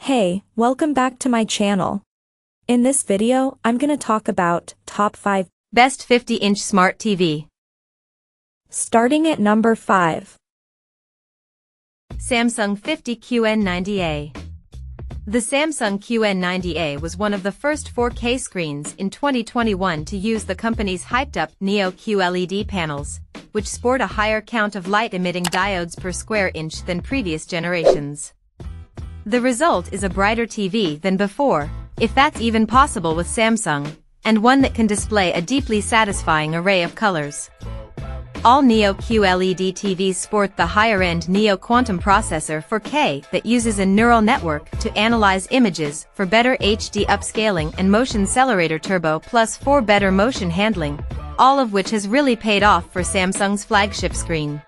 Hey, welcome back to my channel. In this video, I'm gonna talk about top 5 best 50-inch smart TV. Starting at number 5. Samsung 50QN90A. The Samsung QN90A was one of the first 4K screens in 2021 to use the company's hyped-up Neo QLED panels, which sport a higher count of light-emitting diodes per square inch than previous generations. The result is a brighter TV than before, if that's even possible with Samsung, and one that can display a deeply satisfying array of colors. All Neo QLED TVs sport the higher-end Neo Quantum processor 4K that uses a neural network to analyze images for better HD upscaling and Motion Accelerator Turbo Plus 4 better motion handling, all of which has really paid off for Samsung's flagship screen.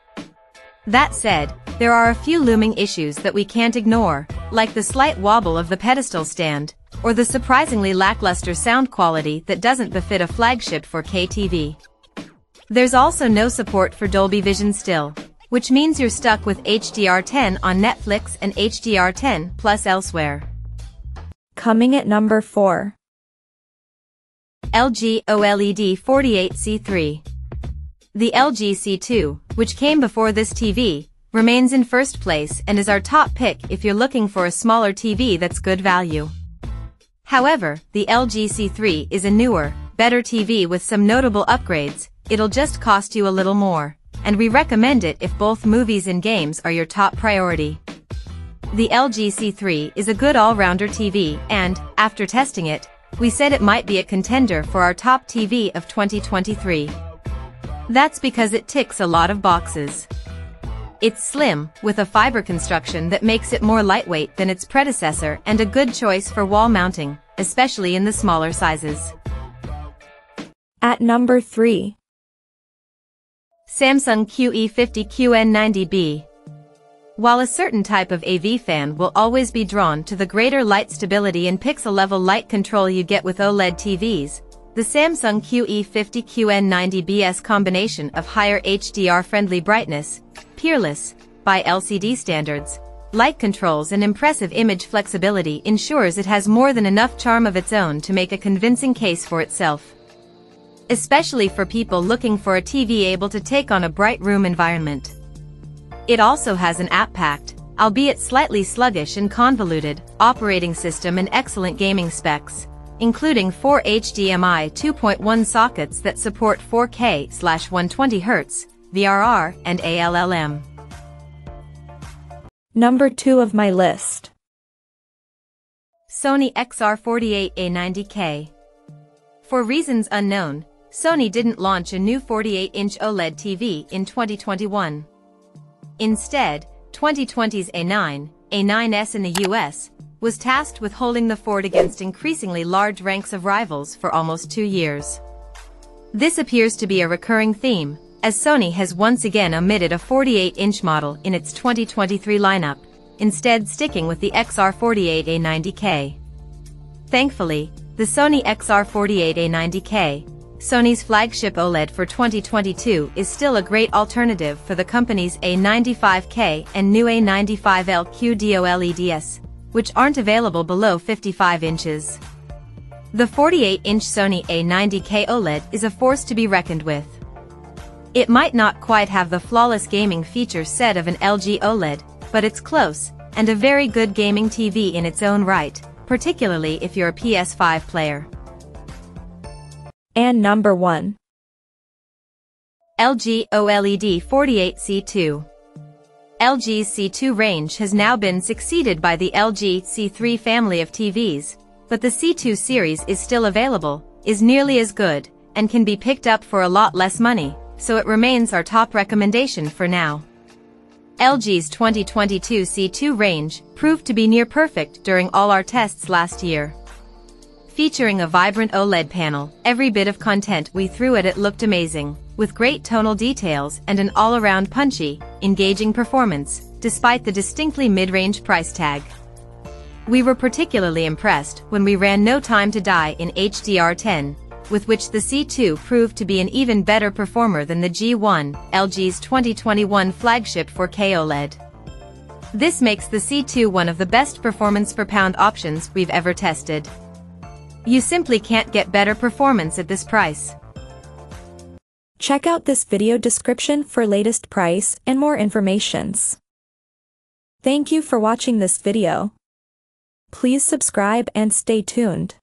That said, there are a few looming issues that we can't ignore, like the slight wobble of the pedestal stand, or the surprisingly lackluster sound quality that doesn't befit a flagship 4K TV. There's also no support for Dolby Vision still, which means you're stuck with HDR10 on Netflix and HDR10 Plus elsewhere. Coming at number 4. LG OLED 48C3. The LG C2, which came before this TV, remains in first place and is our top pick if you're looking for a smaller TV that's good value. However, the LG C3 is a newer, better TV with some notable upgrades. It'll just cost you a little more, and we recommend it if both movies and games are your top priority. The LG C3 is a good all-rounder TV and, after testing it, we said it might be a contender for our top TV of 2023. That's because it ticks a lot of boxes. It's slim, with a fiber construction that makes it more lightweight than its predecessor and a good choice for wall mounting, especially in the smaller sizes. At number 3. Samsung QE50QN90B. While a certain type of AV fan will always be drawn to the greater light stability and pixel-level light control you get with OLED TVs, the Samsung QE50QN90B's combination of higher HDR-friendly brightness, peerless, by LCD standards, light controls and impressive image flexibility ensures it has more than enough charm of its own to make a convincing case for itself. Especially for people looking for a TV able to take on a bright room environment. It also has an app-packed, albeit slightly sluggish and convoluted, operating system and excellent gaming specs, including 4 HDMI 2.1 sockets that support 4K/120Hz, VRR, and ALLM. Number 2 of my list. Sony XR48A90K. For reasons unknown, Sony didn't launch a new 48-inch OLED TV in 2021. Instead, 2020's A9, A9S in the US, was tasked with holding the fort against increasingly large ranks of rivals for almost 2 years. This appears to be a recurring theme, as Sony has once again omitted a 48-inch model in its 2023 lineup, instead sticking with the XR48A90K. Thankfully, the Sony XR48A90K, Sony's flagship OLED for 2022, is still a great alternative for the company's A95K and new A95L QD-OLEDs, which aren't available below 55 inches. The 48-inch Sony A90K OLED is a force to be reckoned with. It might not quite have the flawless gaming feature set of an LG OLED, but it's close, and a very good gaming TV in its own right, particularly if you're a PS5 player. And number 1. LG OLED 48C2. LG's C2 range has now been succeeded by the LG C3 family of TVs, but the C2 series is still available, is nearly as good, and can be picked up for a lot less money, so it remains our top recommendation for now. LG's 2022 C2 range proved to be near perfect during all our tests last year. Featuring a vibrant OLED panel, every bit of content we threw at it looked amazing, with great tonal details and an all-around punchy, engaging performance, despite the distinctly mid-range price tag. We were particularly impressed when we ran No Time to Die in HDR10, with which the C2 proved to be an even better performer than the G1, LG's 2021 flagship 4K OLED. This makes the C2 one of the best performance per pound options we've ever tested. You simply can't get better performance at this price. Check out this video description for latest price and more informations. Thank you for watching this video. Please subscribe and stay tuned.